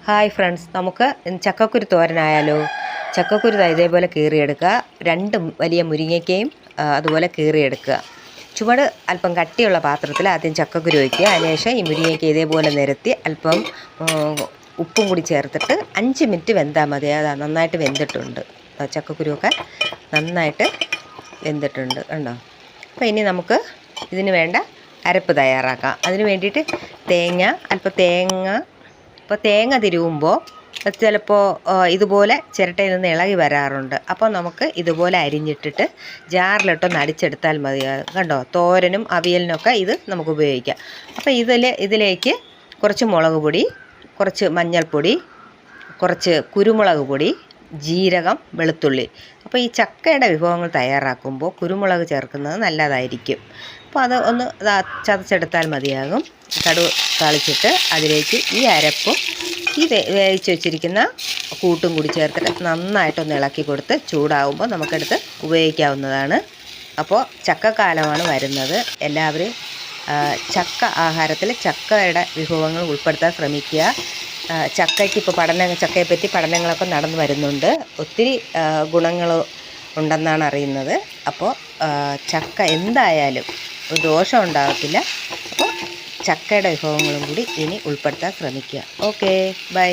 Hi friends, നമുക്ക് ചക്കക്കുരു തോരനായാലോ? ചക്കക്കുരു ഇതേപോലെ കീറിയെടുക്കുക. 2 വലിയ മുരിങ്ങയ്ക്കയും അതുപോലെ കീറിയെടുക്കുക. ചുവട് അല്പം കട്ടിയുള്ള പാത്രത്തിൽ ആദ്യം ചക്കക്കുരു വയ്ക്കുക. അതിനുശേഷം ഈ മുരിങ്ങയ്ക്ക ഇതേപോലെ നിരത്തി അല്പം ഉപ്പും കൂടി ചേർത്തിട്ട് 5 മിനിറ്റ് വെന്താൽ മതി. അതാ നന്നായിട്ട് വെന്തിട്ടുണ്ട്. ചക്കക്കുരുവൊക്കെ നന്നായിട്ട് വെന്തിട്ടുണ്ട് കണ്ടോ. അപ്പോൾ ഇനി നമുക്ക് ഇതിന് വേണ്ട അരപ്പ് തയ്യാറാക്കാം. അതിന് വേണ്ടിയിട്ട് ഇപ്പോൾ തേങ്ങ തിരുവുമ്പോൾ ചിലപ്പോൾ ഇതുപോലെ ചിരട്ടയിൽ നിന്ന് ഇളകി വരാറുണ്ട്. അപ്പോൾ നമുക്ക് ഇതുപോലെ അരിഞ്ഞിട്ടിട്ട് ജാറിലിട്ടൊന്ന് അടിച്ചെടുത്താൽ മതി. കണ്ടോ, തോരനും അവിയലിനൊക്കെ ഇത് നമുക്ക് ഉപയോഗിക്കാം. അപ്പോൾ ഇതിലേക്ക് കുറച്ച് മുളക് പൊടി, കുറച്ച് മഞ്ഞൾപ്പൊടി, കുറച്ച് കുരുമുളക് പൊടി, ജീരകം, വെളുത്തുള്ളി. അപ്പോൾ ഈ ചക്കയുടെ വിഭവങ്ങൾ തയ്യാറാക്കുമ്പോൾ കുരുമുളക് ചേർക്കുന്നത് നല്ലതായിരിക്കും. അപ്പോൾ അത് ഒന്ന് ചതച്ചെടുത്താൽ മതിയാകും. കടുക് താളിച്ചിട്ട് അതിലേക്ക് ഈ അരപ്പും ഈ വേവിച്ച് വെച്ചിരിക്കുന്ന കൂട്ടും കൂടി ചേർത്തിട്ട് നന്നായിട്ടൊന്ന് ഇളക്കി കൊടുത്ത് ചൂടാകുമ്പോൾ നമുക്കെടുത്ത് ഉപയോഗിക്കാവുന്നതാണ്. അപ്പോൾ ചക്കക്കാലമാണ് വരുന്നത്. എല്ലാവരും ചക്ക ആഹാരത്തിൽ ചക്കയുടെ വിഭവങ്ങൾ ഉൾപ്പെടുത്താൻ ശ്രമിക്കുക. ചക്കയ്ക്ക് ഇപ്പോൾ ചക്കയെപ്പറ്റി പഠനങ്ങളൊക്കെ നടന്നു വരുന്നുണ്ട്. ഒത്തിരി ഗുണങ്ങൾ ഉണ്ടെന്നാണ് അറിയുന്നത്. അപ്പോൾ ചക്ക എന്തായാലും ഒരു ദോഷം ഉണ്ടാകത്തില്ല. അപ്പോൾ ചക്കയുടെ വിഭവങ്ങളും കൂടി ഇനി ഉൾപ്പെടുത്താൻ ശ്രമിക്കുക. Okay, by.